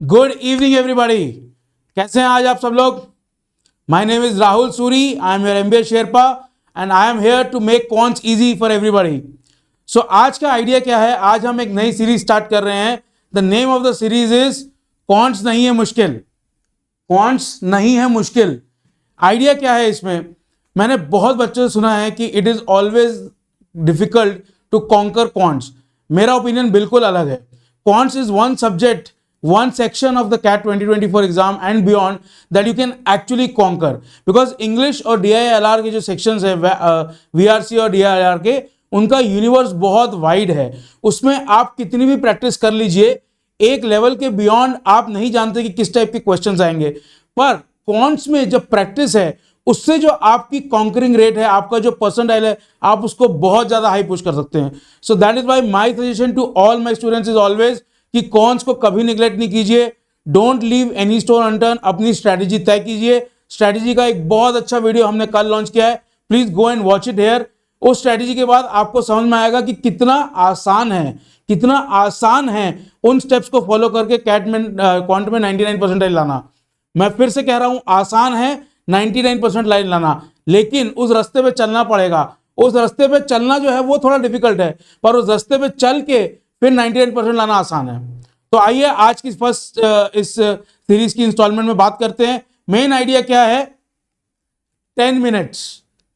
Good evening everybody. कैसे हैं आज आप सब लोग? My name is Rahul Suri, I am your MBA sherpa and I am here to make quants easy for everybody. So आज का आइडिया क्या है? आज हम एक नई सीरीज स्टार्ट कर रहे हैं। The name of the series is counts नहीं है मुश्किल। कॉन्ट्स नहीं है मुश्किल। आइडिया क्या है इसमें? मैंने बहुत बच्चों से सुना है कि it is always difficult to conquer quants. मेरा ओपिनियन बिल्कुल अलग है। Quants is one subject, one section of the CAT 2024 exam and beyond that you can actually conquer, because English और DILR के जो sections है VRC और DILR के, उनका यूनिवर्स बहुत वाइड है। उसमें आप कितनी भी प्रैक्टिस कर लीजिए, एक लेवल के बियॉन्ड आप नहीं जानते कि किस टाइप के क्वेश्चंस आएंगे। पर कॉन्ट्स में जब प्रैक्टिस है, उससे जो आपकी कॉन्करिंग रेट है, आपका जो परसेंटाइल है, आप उसको बहुत ज्यादा हाई पुश कर सकते हैं। So that is why my suggestion to all my students is always कि कॉन्स को कभी निगलेक्ट नहीं कीजिए। Don't leave any stone unturned. अपनी स्ट्रैटेजी तय कीजिए। स्ट्रैटेजी का एक बहुत अच्छा वीडियो हमने कल लॉन्च किया है, please go and watch it here. उस स्ट्रैटेजी के बाद आपको समझ में आएगा कि कितना आसान है उन स्टेप्स को फॉलो करके कैट में क्वांट में 99% लाना। मैं फिर से कह रहा हूं, आसान है 99% लाइन लाना, लेकिन उस रास्ते पे चलना पड़ेगा। उस रास्ते पे चलना जो है वो थोड़ा डिफिकल्ट है, पर उस रास्ते पे चल के फिर 99% लाना आसान है। तो आइए आज की फर्स्ट इस सीरीज की इंस्टॉलमेंट में बात करते हैं। मेन आइडिया क्या है? 10 minutes.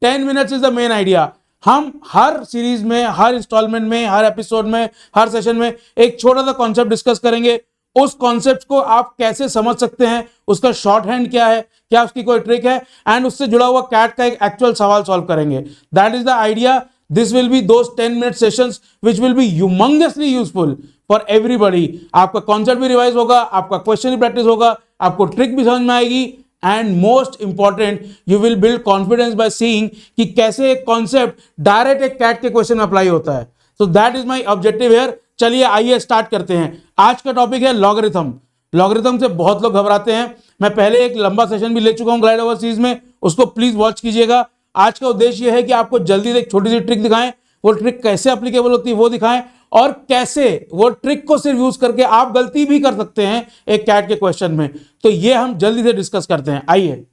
10 minutes is the main idea. हम हर सीरीज में, हर इंस्टॉलमेंट में, हर एपिसोड में, हर सेशन में एक छोटा सा कॉन्सेप्ट डिस्कस करेंगे। उस कॉन्सेप्ट को आप कैसे समझ सकते हैं, उसका शॉर्ट हैंड क्या है, क्या उसकी कोई ट्रिक है, एंड उससे जुड़ा हुआ कैट का एक एक्चुअल सवाल सॉल्व करेंगे। That is the idea. This will be those 10-minute sessions which will be humongously useful for everybody. आपका कॉन्सेप्ट भी रिवाइज होगा, आपका क्वेश्चन भी प्रैक्टिस होगा, आपको ट्रिक भी समझ में आएगी, and most important you will build confidence by seeing कि कैसे एक कॉन्सेप्ट डायरेक्ट एक कैट के क्वेश्चन में अप्लाई होता है। सो that is my objective here. चलिए आइए स्टार्ट करते हैं। आज का टॉपिक है लॉगरिथम। लॉगरिथम से बहुत लोग घबराते हैं। मैं पहले एक लंबा सेशन भी ले चुका हूं ग्लाइड ओवर सीरीज में, उसको प्लीज वॉच कीजिएगा। आज का उद्देश्य यह है कि आपको जल्दी एक छोटी सी ट्रिक दिखाएं, वो ट्रिक कैसे एप्लीकेबल होती है वो दिखाएं, और कैसे वो ट्रिक को सिर्फ यूज करके आप गलती भी कर सकते हैं एक कैट के क्वेश्चन में। तो ये हम जल्दी से डिस्कस करते हैं। आइए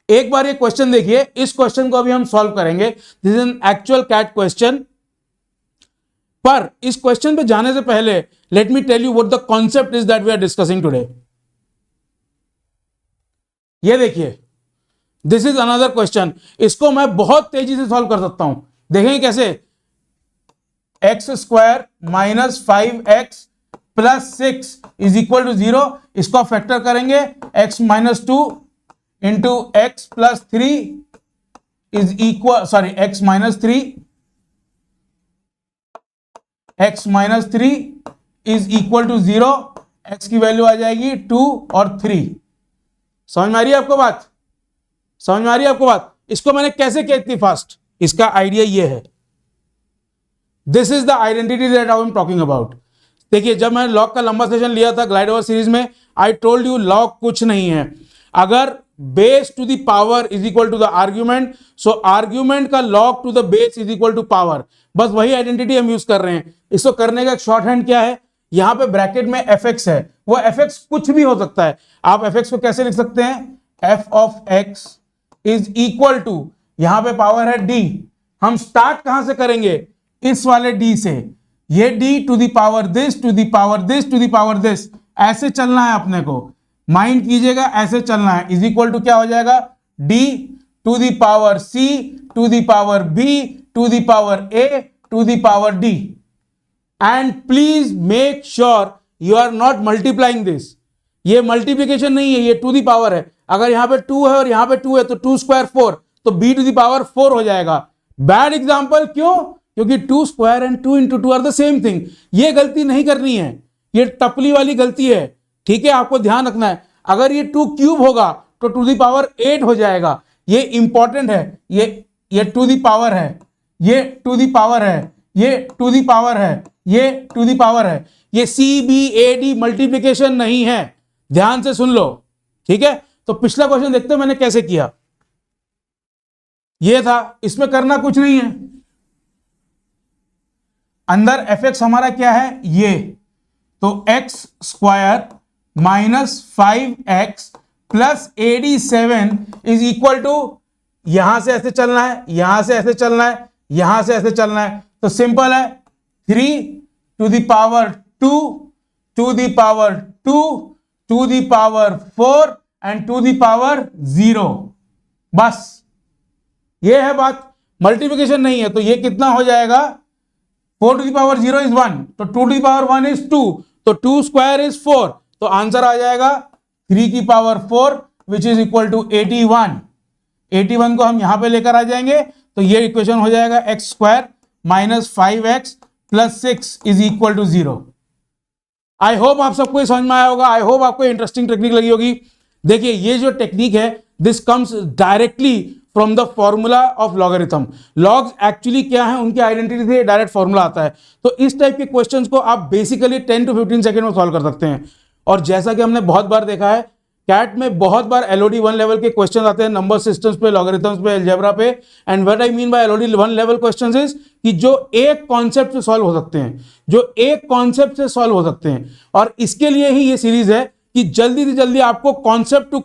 एक बार ये क्वेश्चन देखिए। इस क्वेश्चन को अभी हम सॉल्व करेंगे। This is an actual CAT question. पर इस क्वेश्चन पे जाने से पहले let me tell you what the concept is that we are discussing today. ये देखिए, दिस इज अनदर क्वेश्चन। इसको मैं बहुत तेजी से सॉल्व कर सकता हूं। देखेंगे कैसे? X square minus 5x plus 6 is equal to 0। इसको फैक्टर करेंगे, x minus 2 into x plus 3 is equal, sorry x minus 3 is equal to 0। x की वैल्यू आ जाएगी 2 और 3। समझ में आ रही है आपको बात? समझ में आ रही है आपको बात? इसको मैंने कैसे किया इतनी फास्ट? इसका आइडिया ये है। This is the identity that I am talking about. देखिए, जब मैंने लॉग का लंबा सेशन लिया था ग्लाइड ओवर सीरीज में, आई टोल्ड यू लॉग कुछ नहीं है। अगर base to the power is equal to the argument, so argument का log to the base is equal to power. बस वही आइडेंटिटी हम यूज कर रहे हैं। इसको करने का एक शॉर्ट हैंड क्या है? यहां पे ब्रैकेट में fx है, वो fx कुछ भी हो सकता है। आप fx को कैसे लिख सकते हैं? f of x is equal to, यहां पे पावर है d। हम स्टार्ट कहां से करेंगे? इस वाले d से। ये d to the power this to the power this to the power this, ऐसे चलना है अपने को। माइंड कीजिएगा, ऐसे चलना है। इज इक्वल टू क्या हो जाएगा? d to the power c to the power b to the power a to the power d। And please make sure you are not multiplying this. ये मल्टीप्लीकेशन नहीं है, ये टू दी पावर है। अगर यहां पे 2 है और यहां पे 2 है तो 2 स्क्वायर 4, तो b टू दी पावर 4 हो जाएगा। बैड एग्जांपल क्यों? क्योंकि 2 square and 2 into 2 are the same thing. ये गलती नहीं करनी है, ये टपली वाली गलती है। ठीक है, आपको ध्यान रखना है। अगर ये 2 क्यूब होगा तो टू दी पावर 8 हो जाएगा। ये इंपॉर्टेंट है। ये टू दी पावर है, ये टू दी पावर है, ये टू दी पावर है, ये टू दी पावर है। ये CBAD मल्टीप्लीकेशन नहीं है। ध्यान से सुन लो, ठीक है? तो पिछला क्वेश्चन देखते हैं मैंने कैसे किया। ये था, इसमें करना कुछ नहीं है। अंदर fx हमारा क्या है? ये तो x square minus 5x plus 87 is equal to, यहां से ऐसे चलना है, यहां से ऐसे चलना है, यहां से ऐसे चलना है, तो सिंपल है 3 to the power 2 to the power 2 to the power 4 and to the power 0। बस ये है बात, मल्टीप्लिकेशन नहीं है। तो ये कितना हो जाएगा, 4 टू द पावर 0 इज 1, तो 2 टू द पावर 1 इज 2, तो 2 स्क्वायर इज 4, तो आंसर आ जाएगा 3 की power 4 which is equal to 81। 81 को हम यहां पे लेकर आ जाएंगे, तो ये इक्वेशन हो जाएगा x square minus 5x plus 6 is equal to 0। I hope आप सबको समझ में आया होगा, आई होप आपको इंटरेस्टिंग टेक्निक लगी होगी। देखिए ये जो टेक्निक है, this comes directly from the formula of logarithm. Logs actually क्या है, उनकी आइडेंटिटी से डायरेक्ट फॉर्मूला आता है। तो इस टाइप के क्वेश्चंस को आप बेसिकली 10 टू 15 सेकंड में सॉल्व कर सकते हैं। और जैसा कि हमने बहुत बार देखा है, कैट में बहुत बार LOD 1 लेवल के क्वेश्चन आते हैं, नंबर सिस्टम्स पे, लॉगरिथम्स पे, अलजेब्रा पे। And what I mean by LOD 1 level questions is कि जो एक कॉन्सेप्ट से सॉल्व हो सकते हैं, जो एक कॉन्सेप्ट से सॉल्व हो सकते हैं। और इसके लिए ही ये सीरीज है कि जल्दी से जल्दी आपको कॉन्सेप्ट टू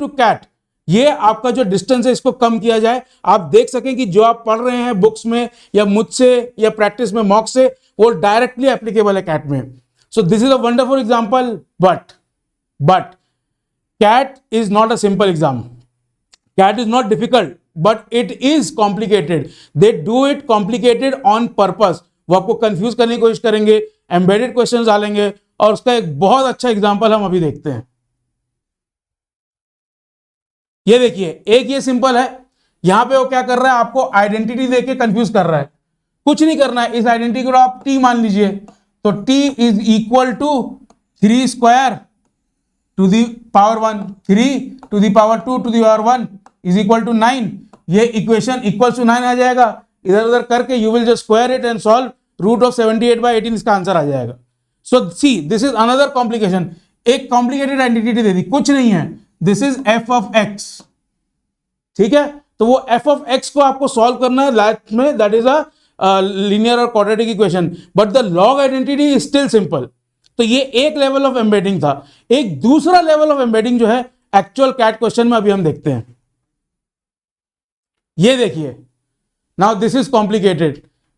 कैट, ये आपका जो डिस्टेंस है इसको कम किया जाए। आप देख सकें कि जो आप पढ़ रहे हैं बुक्स में या मुझसे या प्रैक्टिस में मॉक से, वो डायरेक्टली एप्लीकेबल है कैट में। सो this is a wonderful example, but CAT is not a simple exam. CAT is not difficult, but it is complicated. They do it complicated on purpose. वो आपको confuse करने की कोशिश करेंगे, एम्बेडेड क्वेश्चंस डालेंगे, और उसका एक बहुत अच्छा एग्जांपल हम अभी देखते हैं। ये देखिए, एक ये सिंपल है, यहां पे वो क्या कर रहा है, आपको आइडेंटिटी देके कंफ्यूज कर रहा है। कुछ नहीं करना है, इस आइडेंटिटी को आप t मान लीजिए, तो t is equal to 3 square to the power 1, 3 to the power 2 to the power 1 is equal to 9। ये इक्वेशन इक्वल टू 9 आ जाएगा। इधर उधर करके you will just square it and solve, root of 78/18 इसका आंसर आ जाएगा। So see this is another complication, एक complicated identity दे दी, कुछ नहीं है, this is f of x, ठीक है। तो वो f of x को आपको सॉल्व करना है लास्ट में, दैट इज अ लीनियर और quadratic equation, but the log identity is still simple. तो ये एक लेवल ऑफ एम्बेडिंग था। एक दूसरा लेवल ऑफ एम्बेडिंग जो है एक्चुअल कैट क्वेश्चन में अभी हम देखते हैं। ये देखिए, नाउ दिस इज कॉम्प्लिकेटेड।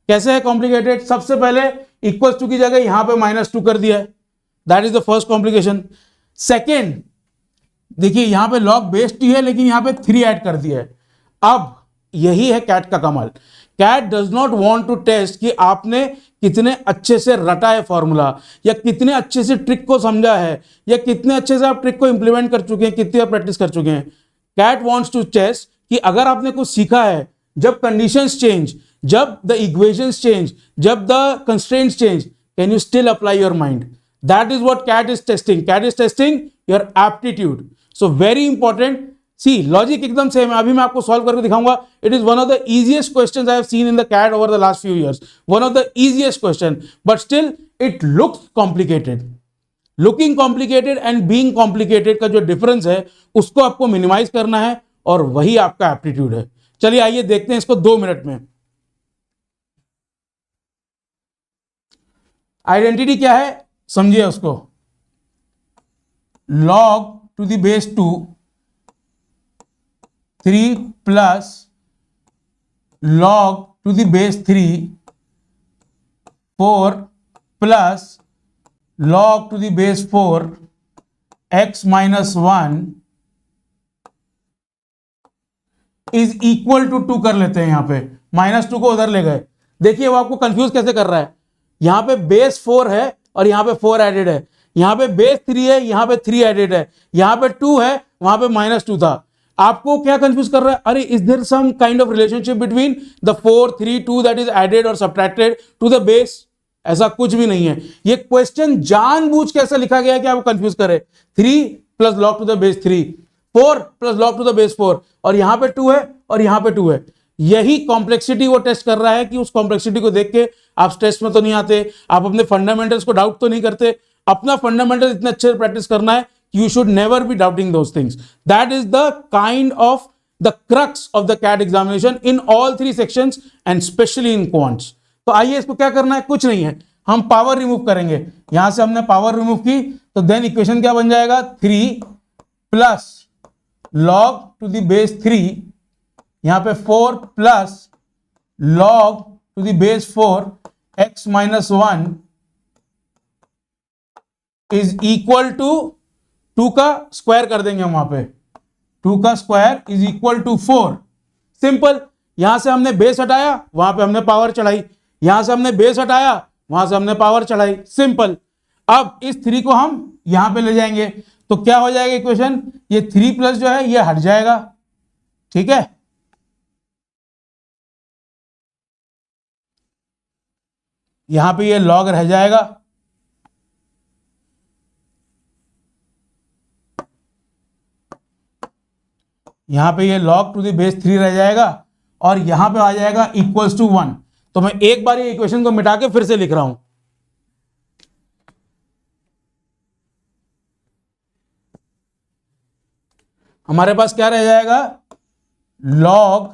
कैसे है कॉम्प्लिकेटेड, सबसे पहले इक्वल टू की जगह यहां पे -2 कर दिया है, that is the first complication. Second, देखिए यहां पे लॉग बेस t है, लेकिन यहां पे 3 ऐड कर दिया है। अब यही है कैट का कमाल। CAT does not want to test कि आपने कितने अच्छे से रटा है फॉर्मूला, या कितने अच्छे से ट्रिक को समझा है, या कितने अच्छे से आप ट्रिक को इंप्लीमेंट कर चुके हैं, कितनी आप प्रैक्टिस कर चुके हैं। कैट वांट्स टू टेस्ट कि अगर आपने कुछ सीखा है, जब कंडीशंस चेंज, जब द इक्वेशंस चेंज, जब the constraints change, can you still apply your mind. That is what CAT is testing. CAT is testing your aptitude. So very important. See logic एकदम सेम है, अभी मैं आपको solve करके दिखाऊंगा। It is one of the easiest questions I have seen in the CAT over the last few years, one of the easiest question, but still it looks complicated. Looking complicated and being complicated का जो difference है, उसको आपको minimise करना है, और वही आपका एप्टीट्यूड है। चलिए आइए देखते हैं इसको 2 मिनट में। आइडेंटिटी क्या है समझिए उसको, log to the base 2 3 plus log to the base 3 4 plus log to the base 4 x minus 1 is equal to 2 कर लेते हैं। यहां पे -2 को उधर ले गए। देखिए वो आपको कंफ्यूज कैसे कर रहा है। यहां पे बेस 4 है और यहां पे 4 एडेड है, यहां पे बेस 3 है, यहां पे 3 एडेड है, यहां पे 2 है, वहां पे -2 था। आपको क्या कंफ्यूज कर रहा है, अरे is there some kind of relationship between the 4 3 2 that is added और सब्ट्रैक्टेड टू द बेस? ऐसा कुछ भी नहीं है। ये क्वेश्चन जानबूझ के ऐसा लिखा गया है कि आपको कंफ्यूज करे। 3 plus log to the base 3, 4 plus log to the base 4, और यहां पे 2 है और यहां पे 2 है। यही कॉम्प्लेक्सिटी वो टेस्ट कर रहा है कि उस कॉम्प्लेक्सिटी को देख के आप टेस्ट में तो नहीं आते, आप अपने फंडामेंटल्स को डाउट तो नहीं करते। अपना फंडामेंटल इतने अच्छे से प्रैक्टिस करना है, you should never be doubting those things. That is the kind of the crux of the CAT examination in all 3 sections and especially in quants. तो आइए इसको क्या करना है, कुछ नहीं है, हम पावर रिमूव करेंगे, यहां से हमने पावर रिमूव की, तो देन इक्वेशन क्या बन जाएगा, 3 plus log to the base 3, यहां पे 4 plus log to the base 4 x minus 1 is equal to 2 का स्क्वायर कर देंगे हम वहां पे, 2 का square is equal to 4। Simple, यहां से हमने बेस हटाया, वहां पे हमने पावर चढ़ाई, यहां से हमने बेस हटाया, वहां से हमने पावर चढ़ाई, सिंपल। अब इस 3 को हम यहां पे ले जाएंगे, तो क्या हो जाएगा इक्वेशन, ये 3 प्लस जो है ये हट जाएगा, ठीक है। यहां पे ये लॉग रह जाएगा, यहां पे ये लॉग टू द बेस 3 रह जाएगा, और यहां पे आ जाएगा इक्वल्स टू 1। तो मैं एक बार ये इक्वेशन को मिटा के फिर से लिख रहा हूं, हमारे पास क्या रह जाएगा, log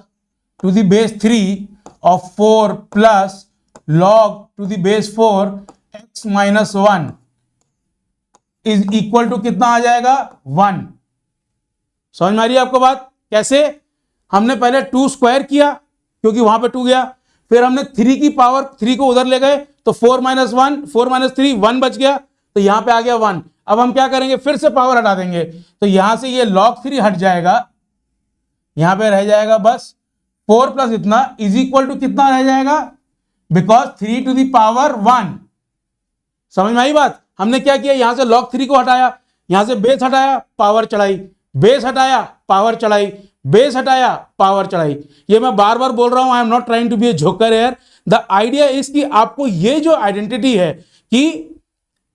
to the base 3 of 4 plus log to the base 4 x minus 1 is equal to कितना आ जाएगा, 1। समझ में आ रही है आपको बात, कैसे, हमने पहले 2 स्क्वायर किया क्योंकि वहां पे 2 गया, फिर हमने 3 की पावर 3 को उधर ले गए, तो 4 माइनस 1, 4 माइनस 3, 1 बच गया, तो यहां पे आ गया 1। अब हम क्या करेंगे, फिर से पावर हटा देंगे, तो यहां से ये log 3 हट जाएगा, यहां पे रह जाएगा बस 4 प्लस इतना इज इक्वल टू कितना रह जाएगा, बिकॉज 3 टू द पावर 1। समझ में आई बात, हमने क्या किया, यहां से log 3 को हटाया, यहां से बेस हटाया, पावर चढ़ाई, बेस हटाया, पावर चढ़ाई, बेस हटाया, पावर चढ़ाई। ये मैं बार बार बोल रहा हूं, I am not trying to be a joker here, the idea is कि आपको ये जो आइडेंटिटी है कि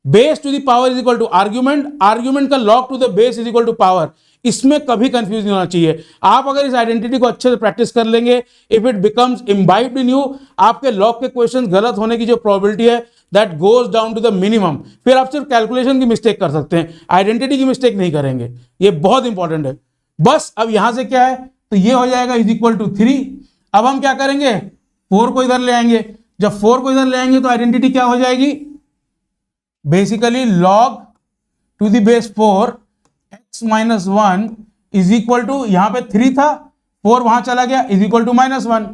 base to the power is equal to argument, argument का log to the base is equal to power, इसमें कभी कंफ्यूज नहीं होना चाहिए। आप अगर इस आइडेंटिटी को अच्छे से प्रैक्टिस कर लेंगे, if it becomes imbibed in you, आपके लॉग के क्वेश्चन गलत होने की जो प्रोबेबिलिटी है that goes down to the minimum. फिर आप सिर्फ कैलकुलेशन की मिस्टेक कर सकते हैं, आइडेंटिटी की मिस्टेक नहीं करेंगे, ये बहुत इंपॉर्टेंट है। बस अब यहां से क्या है, तो ये हो जाएगा इज इक्वल टू 3। अब हम क्या करेंगे, 4 को इधर ले आएंगे, जब 4 को इधर ले आएंगे तो आइडेंटिटी क्या हो जाएगी, basically log to the base 4 x minus 1 is equal to, यहां पे 3 था, 4 वहां चला गया, is equal to -1।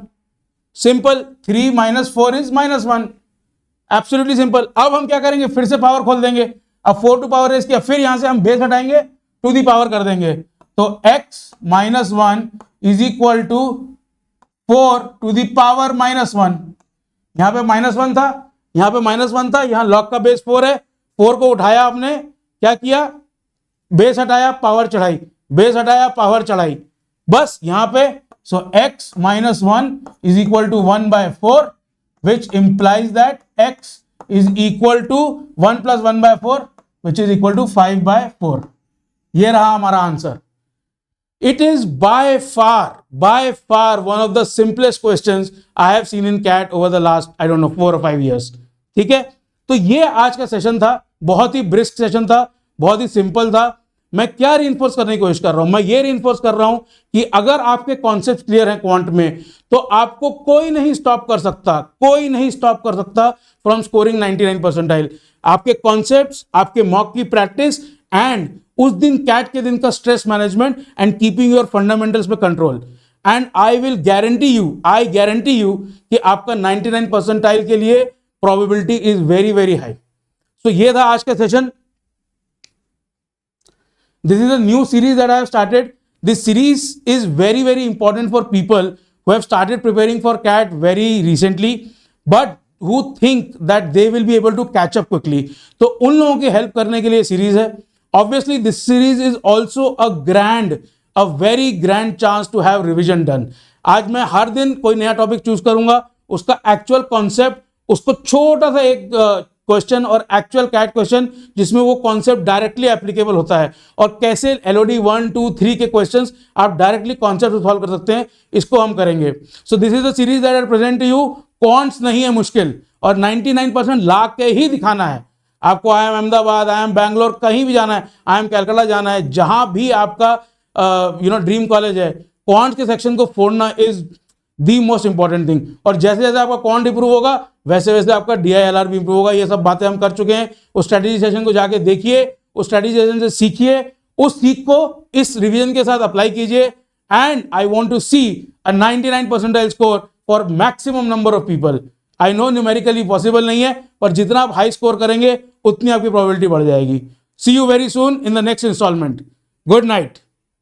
Simple, 3 minus 4 is -1, absolutely simple. अब हम क्या करेंगे, फिर से पावर खोल देंगे, अब 4 टू पावर रेस किया, फिर यहां से हम बेस हटाएंगे, टू दी पावर कर देंगे, तो x minus 1 is equal to 4 to the power -1। यहां पे -1 था, यहां पे -1 था, यहां लॉग का बेस 4 है, 4 को उठाया आपने, क्या किया, बेस हटाया, पावर चढ़ाई, बेस हटाया, पावर चढ़ाई, बस यहां पे। So x minus 1 is equal to 1/4, which implies that x is equal to 1 plus 1/4, which is equal to 5/4। ये रहा हमारा answer. It is by far one of the simplest questions I have seen in CAT over the last, I don't know, 4 or 5 years। ठीक है, तो ये आज का session था, बहुत ही ब्रिस्क सेशन था, बहुत ही सिंपल था। मैं क्या रिइंफोर्स करने की कोशिश कर रहा हूं, मैं ये रिइंफोर्स कर रहा हूं कि अगर आपके कॉन्सेप्ट क्लियर हैं क्वांट में, तो आपको कोई नहीं स्टॉप कर सकता, कोई नहीं स्टॉप कर सकता फ्रॉम स्कोरिंग 99 परसेंटाइल। आपके कॉन्सेप्ट्स, आपके मॉक की प्रैक्टिस, एंड उस दिन कैट के दिन का stress management, and keeping your fundamentals पे control, and I will guarantee you कि आपका 99 परसेंटाइल के लिए probability is very very high. So ये था आज का session. This is a new series that I have started. This series is very very important for people who have started preparing for CAT very recently, but who think that they will be able to catch up quickly. तो उन लोगों की help करने के लिए series है। Obviously this series is also a very grand chance to have revision done. आज मैं हर दिन कोई नया टॉपिक चूज करूंगा, उसका एक्चुअल कॉन्सेप्ट, उसको छोटा सा एक क्वेश्चन और एक्चुअल कैट क्वेश्चन जिसमें वो कॉन्सेप्ट डायरेक्टली एप्लीकेबल होता है, और कैसे LOD 1, 2, 3 के क्वेश्चंस आप डायरेक्टली कॉन्सेप्ट सॉल्व कर सकते हैं, इसको हम करेंगे। So this is the series that I present to you. Quants नहीं है मुश्किल, और 99% ला के ही दिखाना है आपको। I am Ahmedabad, I am Bangalore, कहीं भी जाना है, आई एम कैलकाटा जाना है, जहां भी आपका ड्रीम कॉलेज है, क्वांट्स के सेक्शन को फोड़ना is the most important thing. और जैसे जैसे आपका क्वांट इंप्रूव होगा, वैसे वैसे आपका DILR भी इंप्रूव होगा। ये सब बातें हम कर चुके हैं। उस स्ट्रेटेजी सेशन को जाके देखिए, उस स्ट्रेटेजी सेशन से सीखिए, उस सीख को इस रिवीजन के साथ अप्लाई कीजिए। And I want to see a 99 percentile score for maximum number of people. I know numerically possible नहीं है, पर जितना आप हाई स्कोर करेंगे उतनी आपकी प्रोबेबिलिटी बढ़ जाएगी। See you very soon in the next instalment. Good night.